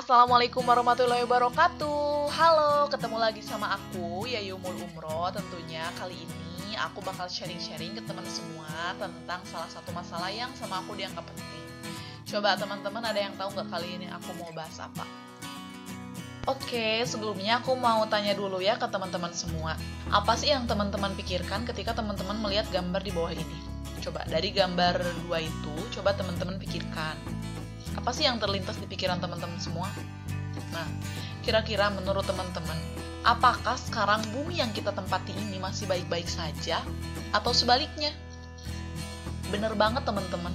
Assalamualaikum warahmatullahi wabarakatuh. Halo, ketemu lagi sama aku, Yayumul Umroh. Tentunya kali ini aku bakal sharing-sharing ke teman semua tentang salah satu masalah yang sama aku dianggap penting. Coba teman-teman ada yang tahu nggak kali ini aku mau bahas apa? Oke, sebelumnya aku mau tanya dulu ya ke teman-teman semua. Apa sih yang teman-teman pikirkan ketika teman-teman melihat gambar di bawah ini? Coba dari gambar dua itu, coba teman-teman pikirkan. Apa sih yang terlintas di pikiran teman-teman semua? Nah, kira-kira menurut teman-teman, apakah sekarang bumi yang kita tempati ini masih baik-baik saja? Atau sebaliknya? Bener banget teman-teman,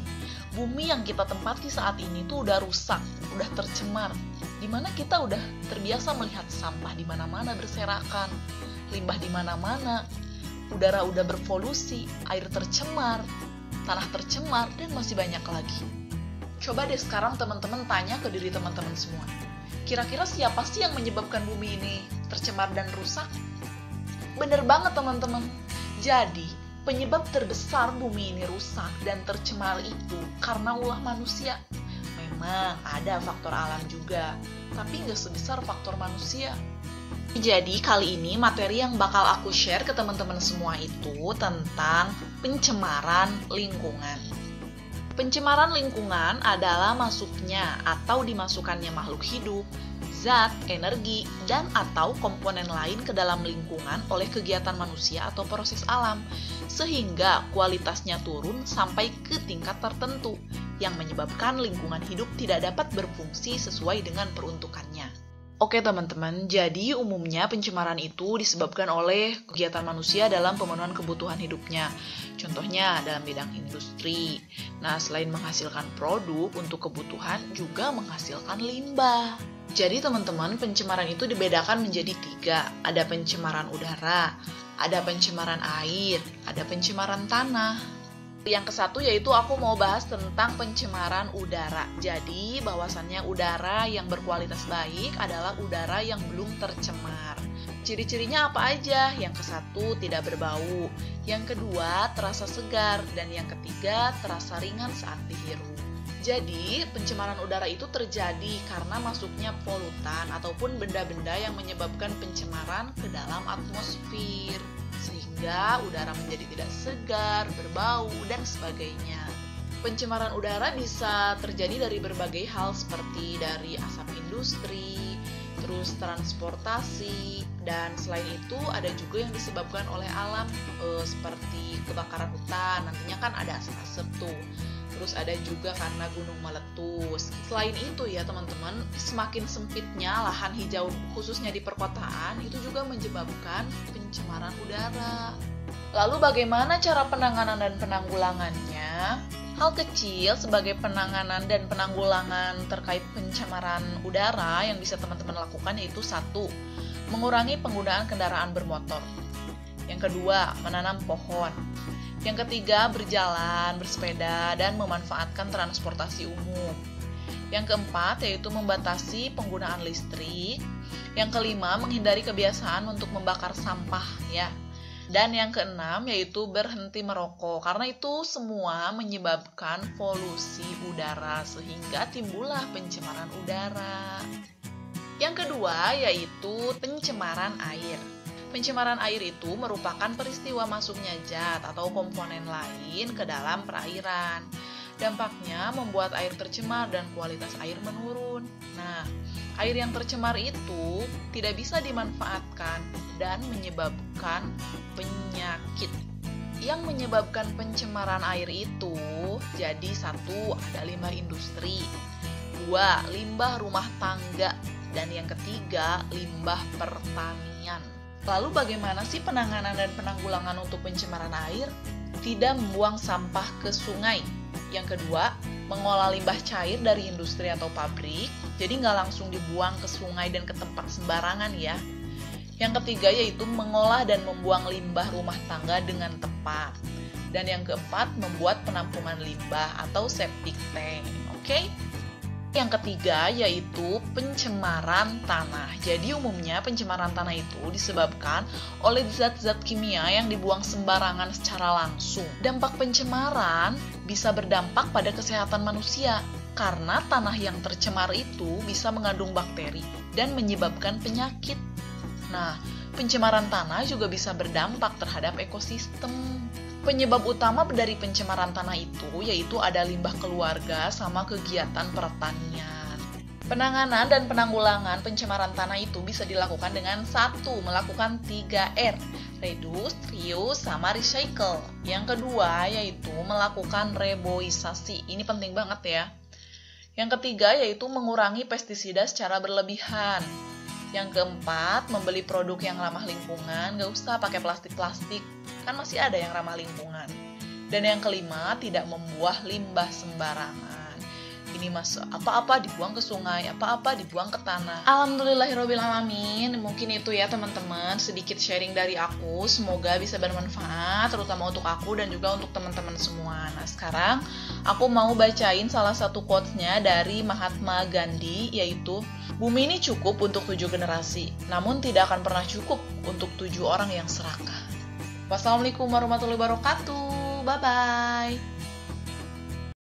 bumi yang kita tempati saat ini tuh udah rusak, udah tercemar. Dimana kita udah terbiasa melihat sampah di mana-mana berserakan, limbah di mana-mana, udara udah berpolusi, air tercemar, tanah tercemar, dan masih banyak lagi. Coba deh sekarang teman-teman tanya ke diri teman-teman semua. Kira-kira siapa sih yang menyebabkan bumi ini tercemar dan rusak? Bener banget teman-teman. Jadi, penyebab terbesar bumi ini rusak dan tercemar itu karena ulah manusia. Memang ada faktor alam juga, tapi nggak sebesar faktor manusia. Jadi kali ini materi yang bakal aku share ke teman-teman semua itu tentang pencemaran lingkungan. Pencemaran lingkungan adalah masuknya atau dimasukkannya makhluk hidup, zat, energi, dan atau komponen lain ke dalam lingkungan oleh kegiatan manusia atau proses alam, sehingga kualitasnya turun sampai ke tingkat tertentu, yang menyebabkan lingkungan hidup tidak dapat berfungsi sesuai dengan peruntukannya. Oke teman-teman, jadi umumnya pencemaran itu disebabkan oleh kegiatan manusia dalam pemenuhan kebutuhan hidupnya. Contohnya dalam bidang industri. Nah, selain menghasilkan produk untuk kebutuhan, juga menghasilkan limbah. Jadi teman-teman, pencemaran itu dibedakan menjadi 3. Ada pencemaran udara, ada pencemaran air, ada pencemaran tanah. Yang ke-1 yaitu aku mau bahas tentang pencemaran udara. Jadi bahwasannya udara yang berkualitas baik adalah udara yang belum tercemar. Ciri-cirinya apa aja? Yang ke-1 tidak berbau, yang kedua terasa segar, dan yang ketiga terasa ringan saat dihirup. Jadi pencemaran udara itu terjadi karena masuknya polutan ataupun benda-benda yang menyebabkan pencemaran ke dalam atmosfer, sehingga udara menjadi tidak segar, berbau, dan sebagainya. Pencemaran udara bisa terjadi dari berbagai hal seperti dari asap industri, terus transportasi, dan selain itu ada juga yang disebabkan oleh alam seperti kebakaran hutan, nantinya kan ada asap-asap tuh. Terus ada juga karena gunung meletus. Selain itu ya teman-teman, semakin sempitnya lahan hijau khususnya di perkotaan itu juga menyebabkan pencemaran udara. Lalu bagaimana cara penanganan dan penanggulangannya? Hal kecil sebagai penanganan dan penanggulangan terkait pencemaran udara yang bisa teman-teman lakukan yaitu 1. Mengurangi penggunaan kendaraan bermotor. Yang kedua, menanam pohon. Yang ketiga, berjalan, bersepeda, dan memanfaatkan transportasi umum. Yang keempat, yaitu membatasi penggunaan listrik. Yang kelima, menghindari kebiasaan untuk membakar sampah, ya. Dan yang keenam, yaitu berhenti merokok, karena itu semua menyebabkan polusi udara, sehingga timbullah pencemaran udara. Yang kedua, yaitu pencemaran air. Pencemaran air itu merupakan peristiwa masuknya zat atau komponen lain ke dalam perairan. Dampaknya membuat air tercemar dan kualitas air menurun. Nah, air yang tercemar itu tidak bisa dimanfaatkan dan menyebabkan penyakit. Yang menyebabkan pencemaran air itu jadi 1. Ada limbah industri, 2. Limbah rumah tangga, dan yang ketiga limbah pertanian. Lalu bagaimana sih penanganan dan penanggulangan untuk pencemaran air? Tidak membuang sampah ke sungai. Yang kedua, mengolah limbah cair dari industri atau pabrik, jadi nggak langsung dibuang ke sungai dan ke tempat sembarangan ya. Yang ketiga yaitu mengolah dan membuang limbah rumah tangga dengan tepat. Dan yang keempat, membuat penampungan limbah atau septic tank. Oke? Yang ketiga yaitu pencemaran tanah. Jadi umumnya pencemaran tanah itu disebabkan oleh zat-zat kimia yang dibuang sembarangan secara langsung. Dampak pencemaran bisa berdampak pada kesehatan manusia. Karena tanah yang tercemar itu bisa mengandung bakteri dan menyebabkan penyakit. Nah, pencemaran tanah juga bisa berdampak terhadap ekosistem. Penyebab utama dari pencemaran tanah itu yaitu ada limbah keluarga sama kegiatan pertanian. Penanganan dan penanggulangan pencemaran tanah itu bisa dilakukan dengan melakukan 3R, reduce, reuse, sama recycle. Yang kedua yaitu melakukan reboisasi, ini penting banget ya. Yang ketiga yaitu mengurangi pestisida secara berlebihan. Yang keempat, membeli produk yang ramah lingkungan, gak usah pakai plastik-plastik, kan masih ada yang ramah lingkungan. Dan yang kelima, tidak membuang limbah sembarangan. Ini apa-apa dibuang ke sungai, apa-apa dibuang ke tanah. Alhamdulillahirrahmanirrahim. Mungkin itu ya teman-teman, sedikit sharing dari aku. Semoga bisa bermanfaat, terutama untuk aku dan juga untuk teman-teman semua. Nah sekarang aku mau bacain salah satu quotes-nya dari Mahatma Gandhi, yaitu bumi ini cukup untuk 7 generasi, namun tidak akan pernah cukup untuk 7 orang yang serakah. Wassalamualaikum warahmatullahi wabarakatuh. Bye-bye.